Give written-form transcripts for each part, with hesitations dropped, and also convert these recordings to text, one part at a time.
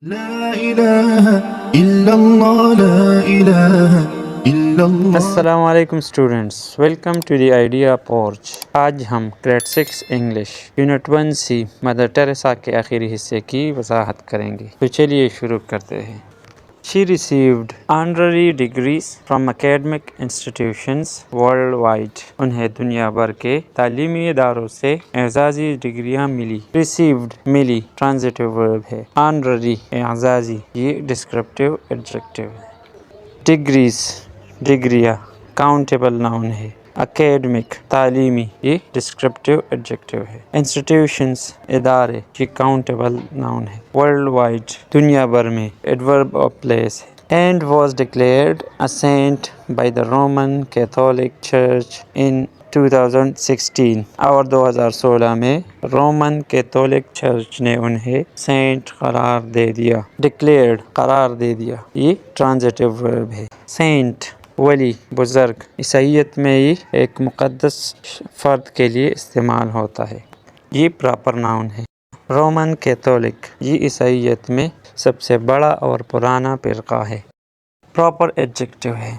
لا إله إلا الله لا إله إلا الله. السلام علیکم students, welcome to the idea porch. آج ہم grade 6 English unit 1 C Mother Teresa کے آخری حصے کی وضاحت کریں گے، تو چلیے شروع کرتے ہیں۔ She received honorary degrees from academic institutions worldwide. انہیں دنیا بھر کے تعلیمی اداروں سے اعزازی ڈگریاں ملی۔ Received ملی ٹرانزیٹو ورب ہے، honorary اعزازی یہ ڈسکرپٹیو ایڈجیکٹیو ہے۔ Degrees ڈگریاں کاؤنٹیبل ناؤن ہے۔ اکیڈمک تعلیمی یہ ڈسکرپٹیو ایڈجیکٹیو ہے۔ انسٹیٹیوشنز ادارے یہ کاؤنٹیبل ناؤن ہے۔ ورلڈ وائڈ دنیا بھر میں ایڈورب آف پلیس ہے۔ And was declared a saint by the Roman Catholic Church in 2016 اور 2016 میں رومن کیتھولک چرچ نے انہیں سینٹ قرار دے دیا۔ ڈکلیئرڈ قرار دے دیا یہ ٹرانزیٹیو ورب ہے۔ سینٹ ولی بزرگ عیسائیت میں یہ ایک مقدس فرد کے لیے استعمال ہوتا ہے، یہ پراپر ناؤن ہے۔ رومن کیتھولک یہ عیسائیت میں سب سے بڑا اور پرانا فرقہ ہے، پراپر ایڈجیکٹیو ہے۔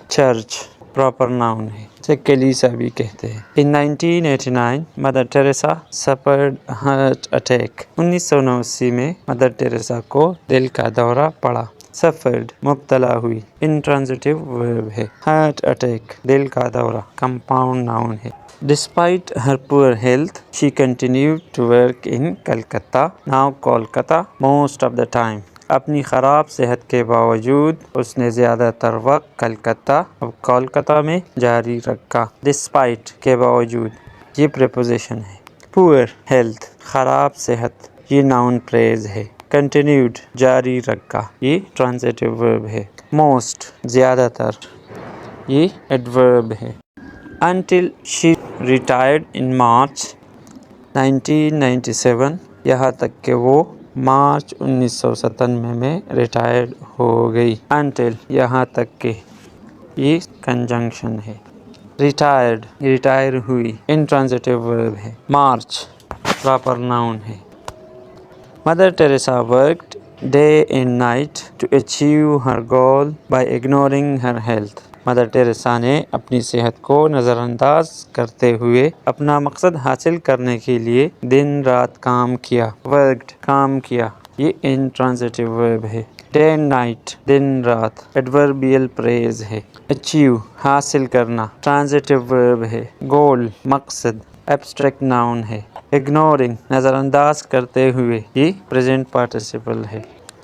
چرچ پراپر ناؤن ہے، اسے کلیسا بھی کہتے ہیں۔ In 1989 mother Teresa suffered heart attack۔ 1989 میں مدر ٹریسا کو دل کا دورہ پڑا۔ suffered مبتلا ہوئی، انٹرانزیٹیو ورب ہے۔ ہارٹ اٹیک دل کا دورہ کمپاؤنڈ ناؤن ہے۔ Despite her poor health, she continued to work in Calcutta, now Kolkata, most of the time. اپنی خراب صحت کے باوجود اس نے زیادہ تر وقت کلکتہ اب کولکتہ میں جاری رکھا۔ Despite کے باوجود یہ پریپوزیشن ہے۔ Poor health خراب صحت یہ ناؤن فریز ہے۔ Continued جاری رکھا یہ ٹرانزیٹیو ورب ہے۔ Most زیادہ تر یہ ایڈورب ہے۔ Until she retired in March 1997 یہاں تک کہ وہ مارچ 1997 میں ریٹائرڈ ہو گئی۔ Until یہاں تک کہ یہ کنجنکشن ہے۔ ریٹائرڈ ریٹائر ہوئی انٹرانزیٹیو ورب ہے۔ مارچ پراپر ناؤن ہے۔ Mother Teresa worked day and night to achieve her goal by ignoring her health۔ Mother Teresa نے اپنی صحت کو نظر انداز کرتے ہوئے اپنا مقصد حاصل کرنے کے لیے دن رات کام کیا۔ worked کام کیا یہ انٹرانزیٹیو ورب ہے۔ day and night دن رات ایڈوربیل فریز ہے۔ achieve حاصل کرنا ٹرانزیٹیو ورب ہے۔ goal مقصد ایبسٹریکٹ ناؤن ہے۔ ignoring نظر انداز کرتے ہوئے یہ پریزنٹ پارٹیسپل ہے۔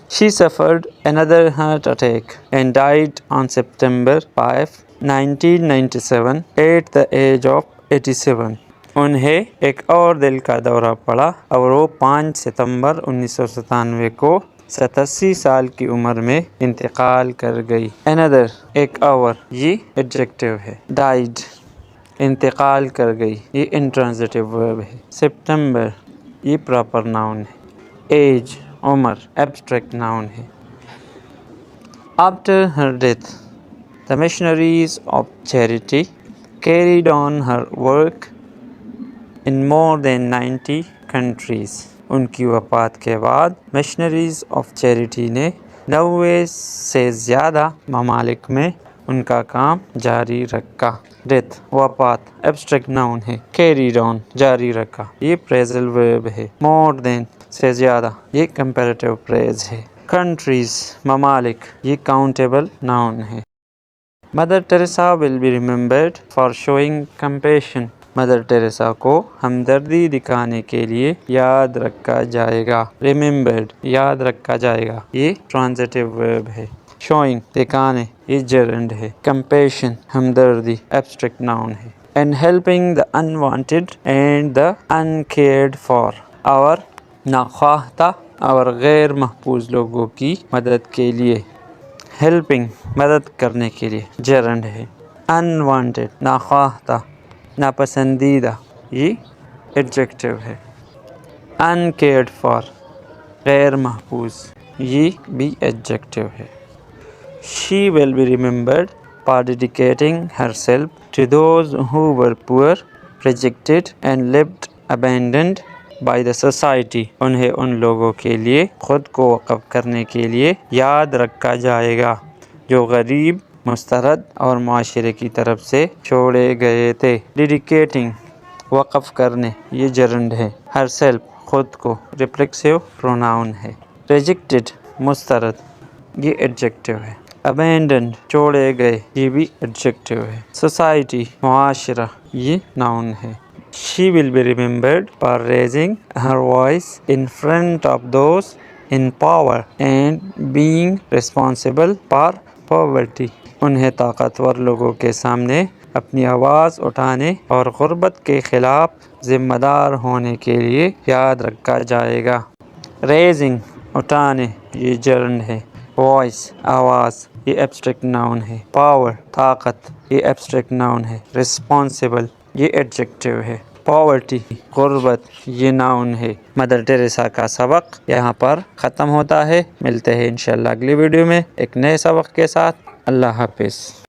She suffered another heart attack and died on September 5, 1997 at the age of 87۔ انہیں ایک اور دل کا دورہ پڑا اور وہ 5 ستمبر 1997 کو 87 سال کی عمر میں انتقال کر گئی۔ another ایک اور یہ ایڈجیکٹیو ہے۔ died انتقال کر گئی یہ انٹرانزیٹیو ورب ہے۔ سپٹمبر یہ پراپر ناؤن ہے۔ ایج عمر ایبسٹریکٹ ناؤن ہے۔ After her death, the missionaries of charity carried on her work in more than 90 countries۔ ان کی وفات کے بعد مشنریز آف چیریٹی نے 90 سے زیادہ ممالک میں ان کا کام جاری رکھا۔ ڈیتھ وفات ایبسٹریکٹ ناؤن ہے۔ کیریڈ آن جاری رکھا یہ پریزل ورب ہے۔ مور دین سے زیادہ یہ کمپیریٹیو فریز ہے۔ کنٹریز ممالک یہ کاؤنٹیبل ناؤن ہے۔ Mother Teresa will be remembered for showing compassion. Mother Teresa کو ہمدردی دکھانے کے لیے یاد رکھا جائے گا۔ ریممبرڈ یاد رکھا جائے گا یہ ٹرانزیٹیو ورب ہے۔ شوئنگ دکھانے یہ جرنڈ ہے۔ کمپیشن ہمدردی ایبسٹریکٹ ناؤن ہے۔ And helping the unwanted and the uncared for اور ناخواہتہ اور غیر محفوظ لوگوں کی مدد کے لیے۔ ہیلپنگ مدد کرنے کے لیے جرنڈ ہے۔ انوانٹیڈ ناخواہتہ ناپسندیدہ یہ ایڈجیکٹیو ہے۔ انکیئرڈ فار غیر محفوظ یہ بھی ایڈجیکٹیو ہے۔ She will be remembered for dedicating herself to those who were poor, rejected and left abandoned by the society, انہیں ان لوگوں کے لیے خود کو وقف کرنے کے لیے یاد رکھا جائے گا جو غریب، مسترد اور معاشرے کی طرف سے چھوڑے گئے تھے۔ ڈیڈیکیٹنگ، وقف کرنے، یہ جرنڈ ہے۔ ہر سیلف، خود کو، ریفلیکسیو پروناؤن ہے۔ ریجیکٹڈ، مسترد، یہ ایڈجیکٹیو ہے۔ ابینڈنڈ، چھوڑے گئے، یہ بھی ایڈجیکٹیو ہے۔ سوسائٹی، معاشرہ، یہ ناؤن ہے۔ She will be remembered for raising her voice in front of those in power and being responsible for poverty. انہیں طاقتور لوگوں کے سامنے اپنی آواز اٹھانے اور غربت کے خلاف ذمہ دار ہونے کے لیے یاد رکھا جائے گا۔ ریزنگ، اٹھانے، یہ جرنڈ ہے۔ وائس، آواز، یہ ایبسٹریکٹ ناؤن ہے۔ پاور، طاقت، یہ ایبسٹریکٹ ناؤن ہے۔ رسپانسبل، یہ ایڈجیکٹیو ہے۔ پاورٹی، غربت، یہ ناؤن ہے۔ مدر ٹیریسا کا سبق یہاں پر ختم ہوتا ہے۔ ملتے ہیں انشاءاللہ اگلی ویڈیو میں ایک نئے سبق کے ساتھ۔ اللہ حافظ۔